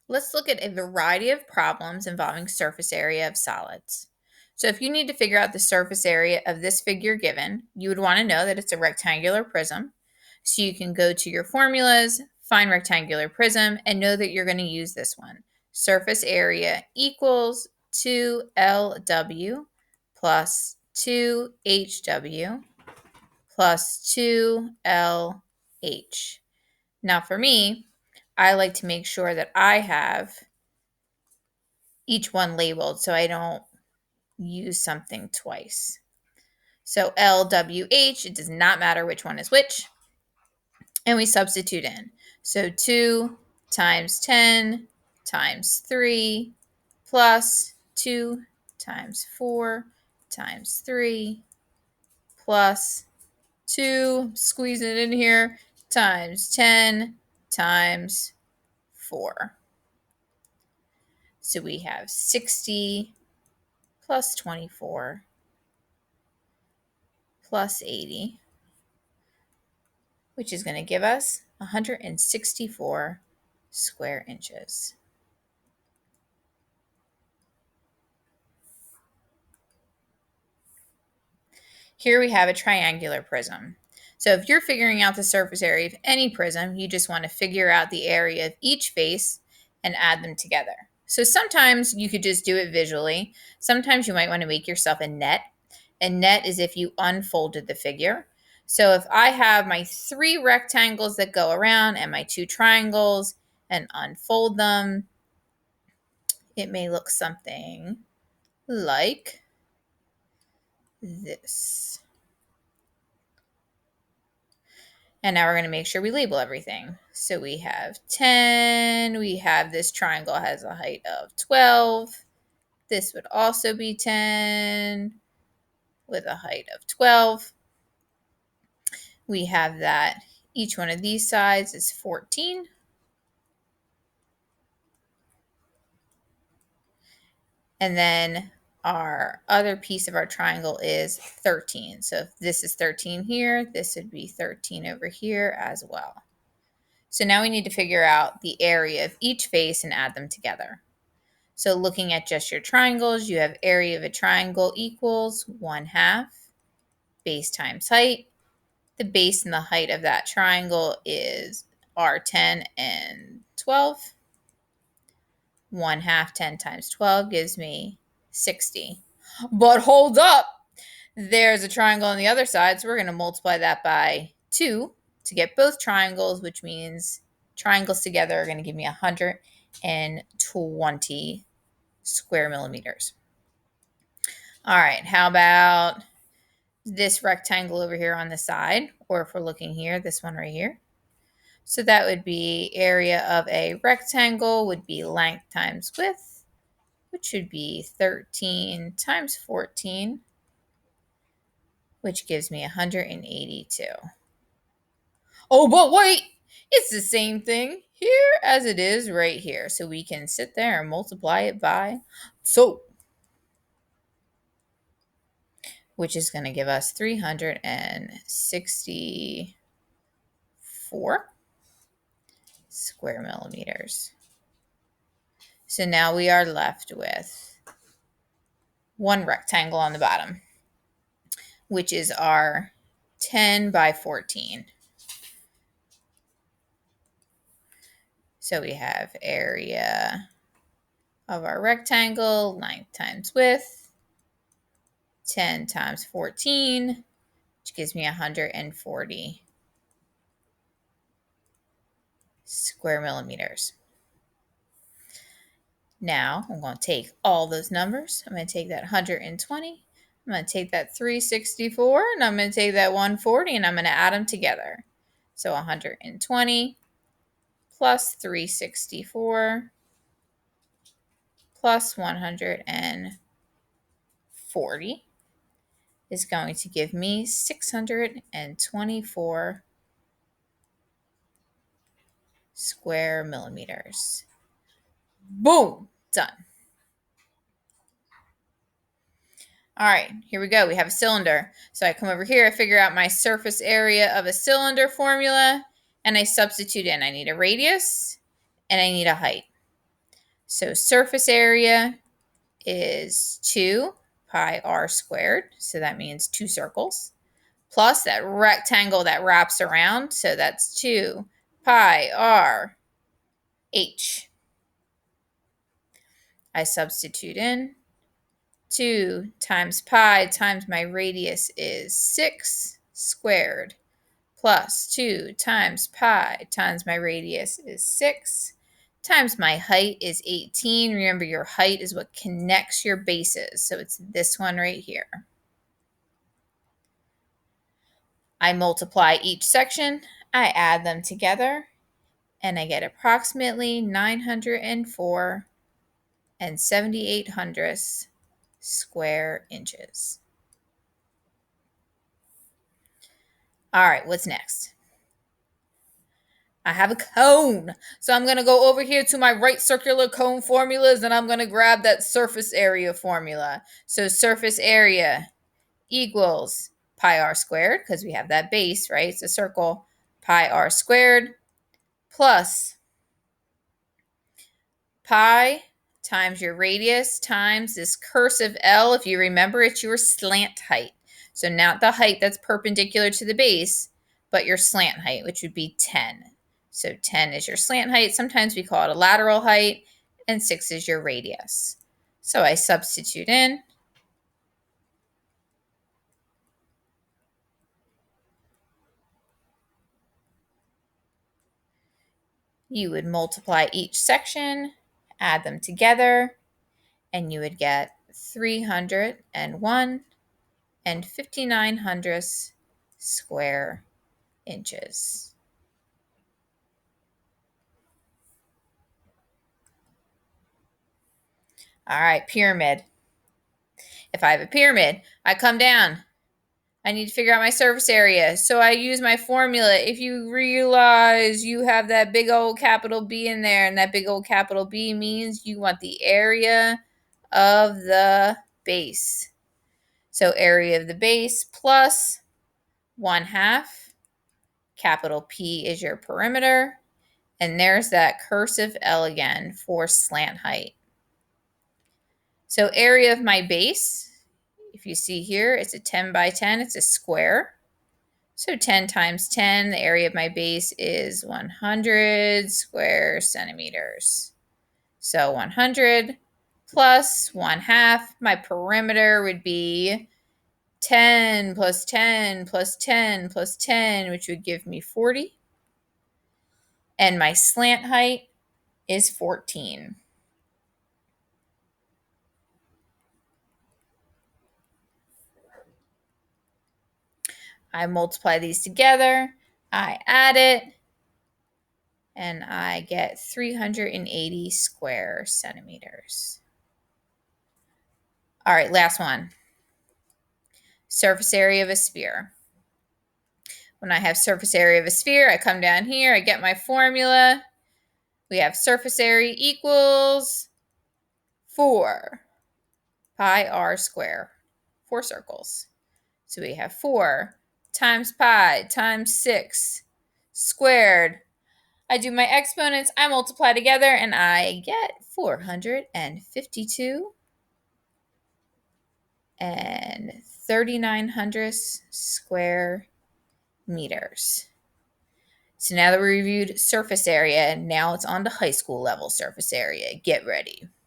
Let's look at a variety of problems involving surface area of solids. So if you need to figure out the surface area of this figure given, you would want to know that it's a rectangular prism. So you can go to your formulas, find rectangular prism, and know that you're going to use this one. Surface area equals 2LW plus 2HW plus 2LH. Now for me, I like to make sure that I have each one labeled so I don't use something twice. So LWH, it does not matter which one is which. And we substitute in. So 2 times 10 times 3 plus 2 times 4 times 3 plus 2, squeeze it in here, times 10 times 4. So we have 60 plus 24 plus 80, which is going to give us 164 square inches. Here we have a triangular prism. So if you're figuring out the surface area of any prism, you just want to figure out the area of each face and add them together. So sometimes you could just do it visually. Sometimes you might want to make yourself a net. A net is if you unfolded the figure. So if I have my 3 rectangles that go around and my 2 triangles and unfold them, it may look something like this. And now we're going to make sure we label everything. So we have 10. We have this triangle has a height of 12. This would also be 10 with a height of 12. We have that each one of these sides is 14. And then our other piece of our triangle is 13. So if this is 13 here, this would be 13 over here as well. So now we need to figure out the area of each face and add them together. So looking at just your triangles, you have area of a triangle equals 1/2 base times height. The base and the height of that triangle is are 10 and 12. 1/2 10 times 12 gives me 60. But hold up, there's a triangle on the other side, so we're going to multiply that by 2 to get both triangles, which means triangles together are going to give me 120 square millimeters. All right, how about this rectangle over here on the side, or if we're looking here, this one right here. So that would be area of a rectangle would be length times width, which would be 13 times 14, which gives me 182. Oh, but wait, it's the same thing here as it is right here. So we can sit there and multiply it by 2, which is going to give us 364 square millimeters. So now we are left with one rectangle on the bottom, which is our 10 by 14. So we have area of our rectangle, length times width, 10 times 14, which gives me 140 square millimeters. Now I'm going to take all those numbers. I'm going to take that 120. I'm going to take that 364, and I'm going to take that 140, and I'm going to add them together. So 120 plus 364 plus 140 is going to give me 624 square millimeters. Boom! Done. All right, here we go. We have a cylinder. So I come over here, I figure out my surface area of a cylinder formula, and I substitute in. I need a radius, and I need a height. So surface area is 2 pi r squared. So that means 2 circles. Plus that rectangle that wraps around. So that's 2 pi r h. I substitute in 2 times pi times my radius is 6 squared plus 2 times pi times my radius is 6 times my height is 18. Remember, your height is what connects your bases. So it's this one right here. I multiply each section, I add them together, and I get approximately 904 and 78 hundredths square inches. All right, what's next? I have a cone. So I'm going to go over here to my right circular cone formulas and I'm going to grab that surface area formula. So surface area equals pi r squared, because we have that base, right? It's a circle, pi r squared plus pi times your radius times this cursive L. If you remember, it's your slant height. So not the height that's perpendicular to the base, but your slant height, which would be 10. So 10 is your slant height. Sometimes we call it a lateral height, and 6 is your radius. So I substitute in. You would multiply each section, add them together, and you would get 301 and 59 hundredths square inches. All right, pyramid. If I have a pyramid, I come down. I need to figure out my surface area. So I use my formula. If you realize you have that big old capital B in there, and that big old capital B means you want the area of the base. So area of the base plus 1/2. Capital P is your perimeter. And there's that cursive L again for slant height. So area of my base, if you see here, it's a 10 by 10. It's a square. So 10 times 10, the area of my base is 100 square centimeters. So 100 plus 1/2. My perimeter would be 10 plus 10 plus 10 plus 10, which would give me 40. And my slant height is 14. I multiply these together, I add it, and I get 380 square centimeters. All right, last one. Surface area of a sphere. When I have surface area of a sphere, I come down here, I get my formula. We have surface area equals 4 pi r square, 4 circles. So we have 4 times pi times 6 squared. I do my exponents, I multiply together, and I get 452 and 39 hundredths square meters. So now that we reviewed surface area, now it's on to high school level surface area. Get ready.